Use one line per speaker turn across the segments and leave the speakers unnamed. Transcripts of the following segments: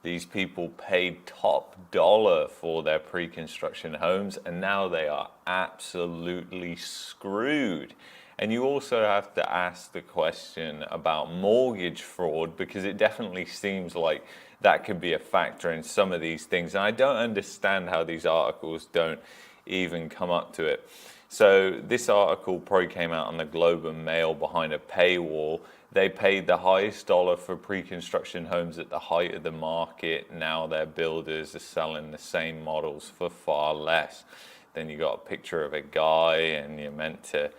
These people paid top dollar for their pre-construction homes, and now they are absolutely screwed. And you also have to ask the question about mortgage fraud, because it definitely seems like that could be a factor in some of these things. And I don't understand how these articles don't even come up to it. So this article probably came out on the Globe and Mail behind a paywall. They paid the highest dollar for pre-construction homes at the height of the market. Now their builders are selling the same models for far less. Then you got a picture of a guy, and you're meant to,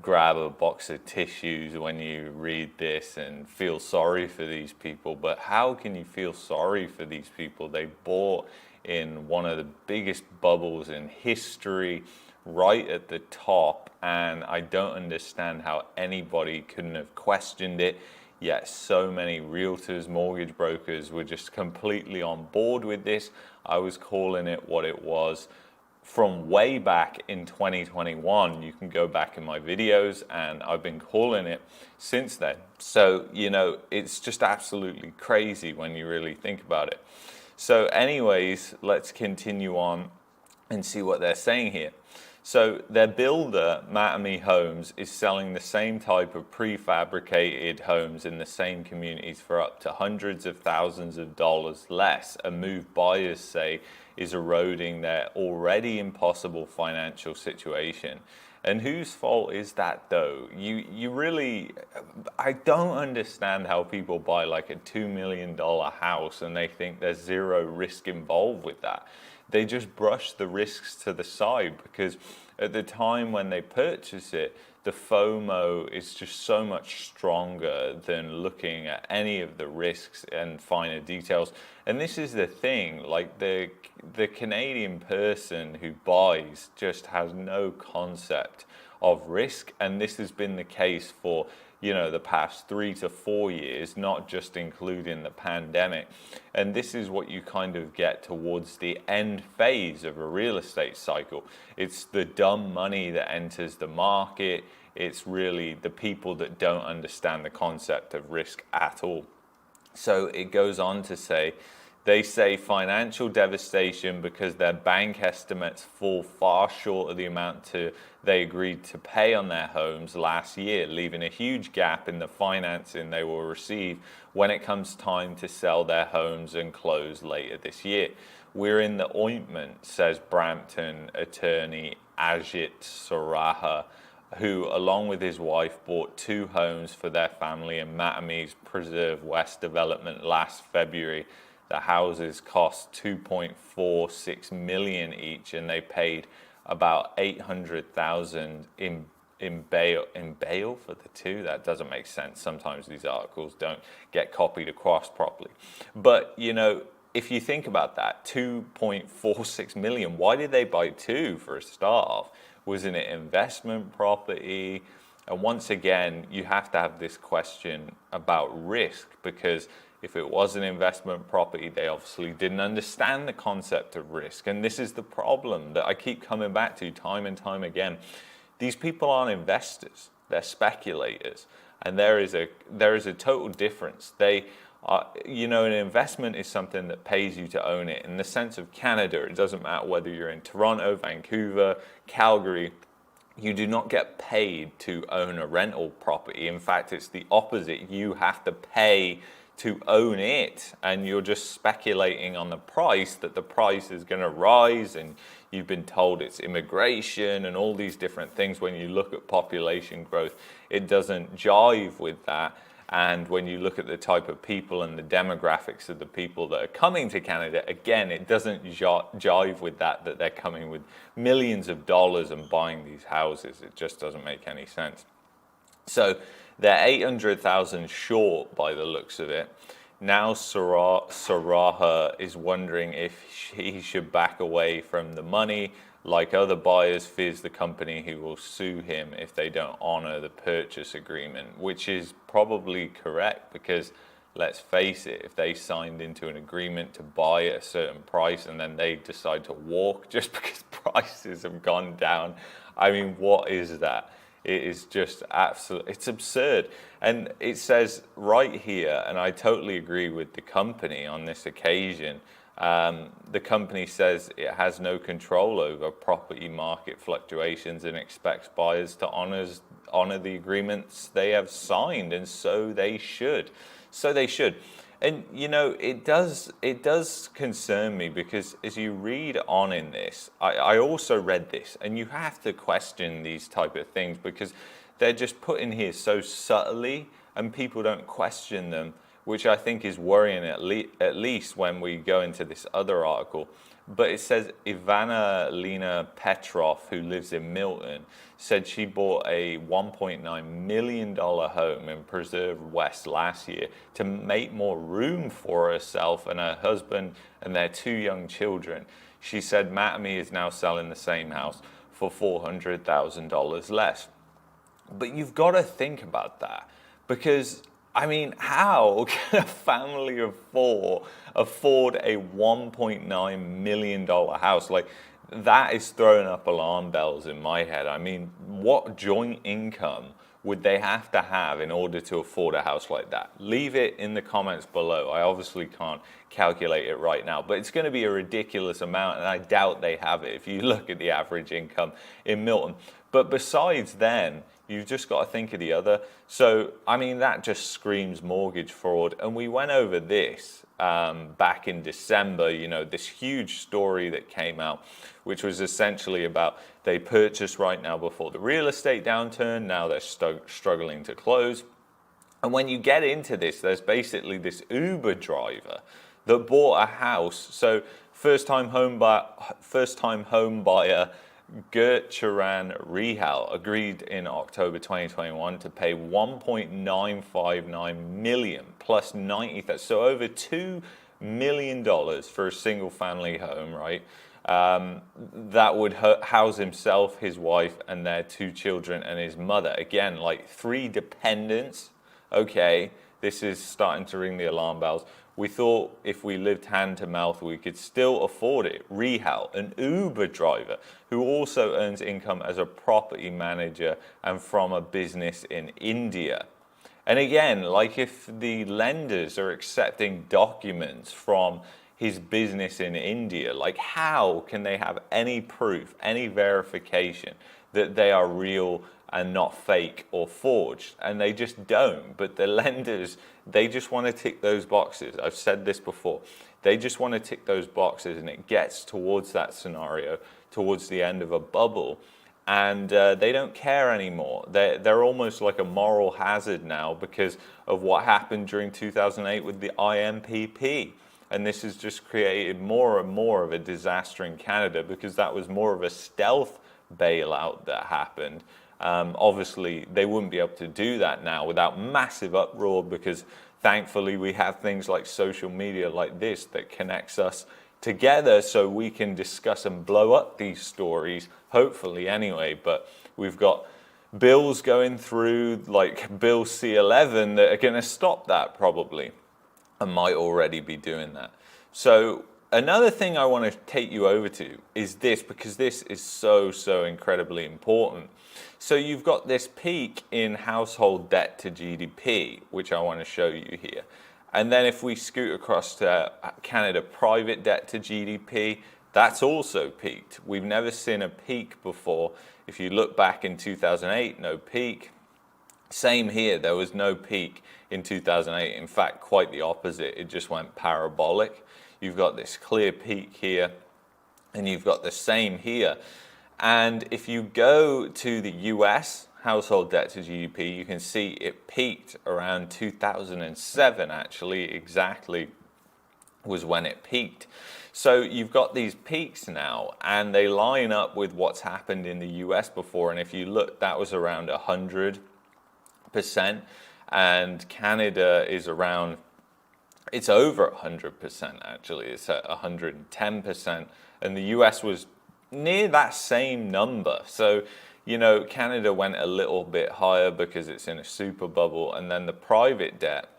grab a box of tissues when you read this and feel sorry for these people. But how can you feel sorry for these people? They bought in one of the biggest bubbles in history, right at the top, and I don't understand how anybody couldn't have questioned it, yet so many realtors, mortgage brokers were just completely on board with this. I was calling it what it was from way back in 2021. You can go back in my videos, and I've been calling it since then. So, it's just absolutely crazy when you really think about it. So anyways, let's continue on and see what they're saying here. So their builder, Mattamy Homes, is selling the same type of prefabricated homes in the same communities for up to hundreds of thousands of dollars less. A move buyers say is eroding their already impossible financial situation. And whose fault is that, though? You really, I don't understand how people buy like a $2 million house and they think there's zero risk involved with that. They just brush the risks to the side, because at the time when they purchase it, the FOMO is just so much stronger than looking at any of the risks and finer details. And this is the thing, like the Canadian person who buys just has no concept of risk. And this has been the case for, the past 3 to 4 years, not just including the pandemic. And this is what you kind of get towards the end phase of a real estate cycle. It's the dumb money that enters the market. It's really the people that don't understand the concept of risk at all. So it goes on to say, they say financial devastation because their bank estimates fall far short of the amount they agreed to pay on their homes last year, leaving a huge gap in the financing they will receive when it comes time to sell their homes and close later this year. We're in the ointment, says Brampton attorney Ajit Saraha, who, along with his wife, bought 2 homes for their family in Mattamy's Preserve West development last February. The houses cost $2.46 million each, and they paid about $800,000 in bail for the 2. That doesn't make sense. Sometimes these articles don't get copied across properly. But if you think about that, $2.46 million, why did they buy 2 for a start off? Wasn't it investment property? And once again, you have to have this question about risk, because if it was an investment property, they obviously didn't understand the concept of risk. And this is the problem that I keep coming back to time and time again. These people aren't investors, they're speculators. And there is a total difference. They are, an investment is something that pays you to own it. In the sense of Canada, it doesn't matter whether you're in Toronto, Vancouver, Calgary, you do not get paid to own a rental property. In fact, it's the opposite. You have to pay to own it, and you're just speculating on the price, that the price is going to rise, and you've been told it's immigration and all these different things. When you look at population growth, it doesn't jive with that. And when you look at the type of people and the demographics of the people that are coming to Canada, again, it doesn't jive with that they're coming with millions of dollars and buying these houses. It just doesn't make any sense. So they're $800,000 short by the looks of it. Now Saraha is wondering if he should back away from the money. Like other buyers, fears the company who will sue him if they don't honor the purchase agreement, which is probably correct, because let's face it, if they signed into an agreement to buy at a certain price and then they decide to walk just because prices have gone down, I mean, what is that? It is just absolute, it's absurd. And it says right here, and I totally agree with the company on this occasion, the company says it has no control over property market fluctuations and expects buyers to honor the agreements they have signed, and so they should. So they should. And you know, it does concern me, because as you read on in this, I also read this, and you have to question these type of things because they're just put in here so subtly, and people don't question them, which I think is worrying at least when we go into this other article. But it says Ivana Lena Petrov, who lives in Milton, said she bought a $1.9 million home in Preserve West last year to make more room for herself and her husband and their 2 young children. She said Mattamy is now selling the same house for $400,000 less. But you've got to think about that, because I mean, how can a family of 4 afford a $1.9 million house? Like, that is throwing up alarm bells in my head. I mean, what joint income would they have to have in order to afford a house like that? Leave it in the comments below. I obviously can't calculate it right now, but it's going to be a ridiculous amount, and I doubt they have it if you look at the average income in Milton. But besides then, you've just got to think of the other. So, I mean, that just screams mortgage fraud. And we went over this back in December, you know, this huge story that came out, which was essentially about they purchased right now before the real estate downturn. Now they're struggling to close. And when you get into this, there's basically this Uber driver that bought a house. So first-time home buyer Gurcharan Rihal agreed in October 2021 to pay $1.959 million plus 90,000, so over $2 million for a single-family home, right? That would house himself, his wife, and their 2 children and his mother. Again, like 3 dependents. Okay, this is starting to ring the alarm bells. We thought if we lived hand to mouth, we could still afford it. Rihal, an Uber driver who also earns income as a property manager and from a business in India. And again, like, if the lenders are accepting documents from his business in India, like, how can they have any proof, any verification that they are real and not fake or forged? And they just don't. But the lenders, they just want to tick those boxes. I've said this before. They just want to tick those boxes, and it gets towards that scenario, towards the end of a bubble, and they don't care anymore. They're almost like a moral hazard now because of what happened during 2008 with the IMPP. And this has just created more and more of a disaster in Canada, because that was more of a stealth bailout that happened. Obviously, they wouldn't be able to do that now without massive uproar, because thankfully we have things like social media like this that connects us together so we can discuss and blow up these stories, hopefully anyway. But we've got bills going through, like Bill C11, that are going to stop that probably, and might already be doing that. So another thing I want to take you over to is this, because this is so incredibly important. So you've got this peak in household debt to GDP, which I want to show you here. And then if we scoot across to Canada private debt to GDP, that's also peaked. We've never seen a peak before. If you look back in 2008, no peak. Same here, there was no peak in 2008. In fact, quite the opposite. It just went parabolic. You've got this clear peak here, and you've got the same here. And if you go to the US household debt to GDP, you can see it peaked around 2007, actually, exactly was when it peaked. So you've got these peaks now, and they line up with what's happened in the US before. And if you look, that was around 100%, and Canada is around, it's over 100% actually, it's at 110%, and the US was near that same number. So, you know, Canada went a little bit higher because it's in a super bubble, and then the private debt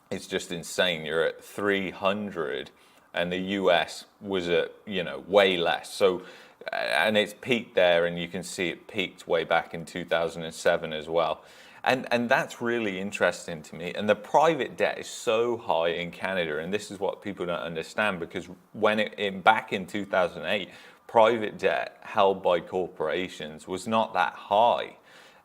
is just insane. You're at 300, and the US was at, you know, way less. So and it's peaked there, and you can see it peaked way back in 2007 as well. And that's really interesting to me. And the private debt is so high in Canada, and this is what people don't understand, because when back in 2008, private debt held by corporations was not that high.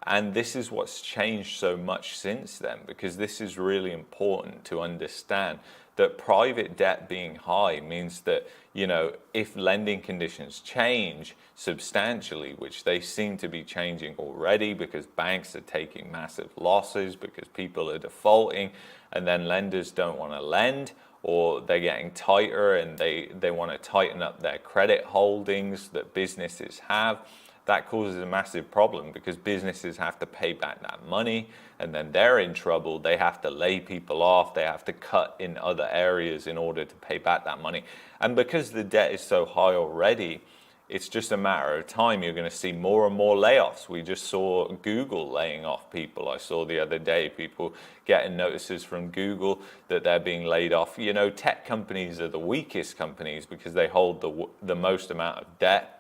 And this is what's changed so much since then, because this is really important to understand, that private debt being high means that, you know, if lending conditions change substantially, which they seem to be changing already, because banks are taking massive losses, because people are defaulting, and then lenders don't want to lend, or they're getting tighter and they want to tighten up their credit holdings that businesses have. That causes a massive problem, because businesses have to pay back that money, and then they're in trouble. They have to lay people off. They have to cut in other areas in order to pay back that money. And because the debt is so high already, it's just a matter of time. You're going to see more and more layoffs. We just saw Google laying off people. I saw the other day people getting notices from Google that they're being laid off. You know, tech companies are the weakest companies because they hold the most amount of debt.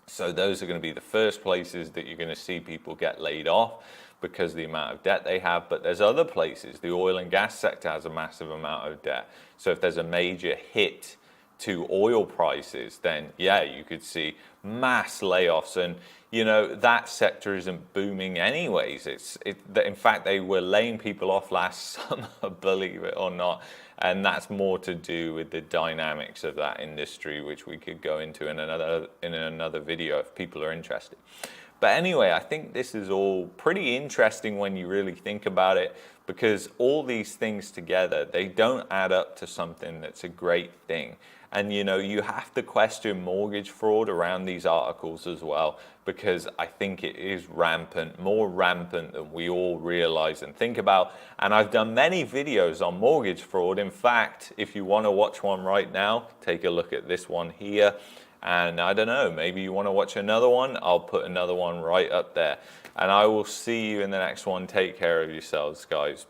So those are going to be the first places that you're going to see people get laid off, because of the amount of debt they have. But there's other places. The oil and gas sector has a massive amount of debt. So if there's a major hit to oil prices, then yeah, you could see mass layoffs. And you know, that sector isn't booming anyways. In fact, they were laying people off last summer, believe it or not. And that's more to do with the dynamics of that industry, which we could go into in another video if people are interested. But anyway, I think this is all pretty interesting when you really think about it, because all these things together, they don't add up to something that's a great thing. And you know, you have to question mortgage fraud around these articles as well, because I think it is rampant, more rampant than we all realize and think about. And I've done many videos on mortgage fraud. In fact, if you want to watch one right now, take a look at this one here. And I don't know, maybe you want to watch another one, I'll put another one right up there. And I will see you in the next one. Take care of yourselves, guys.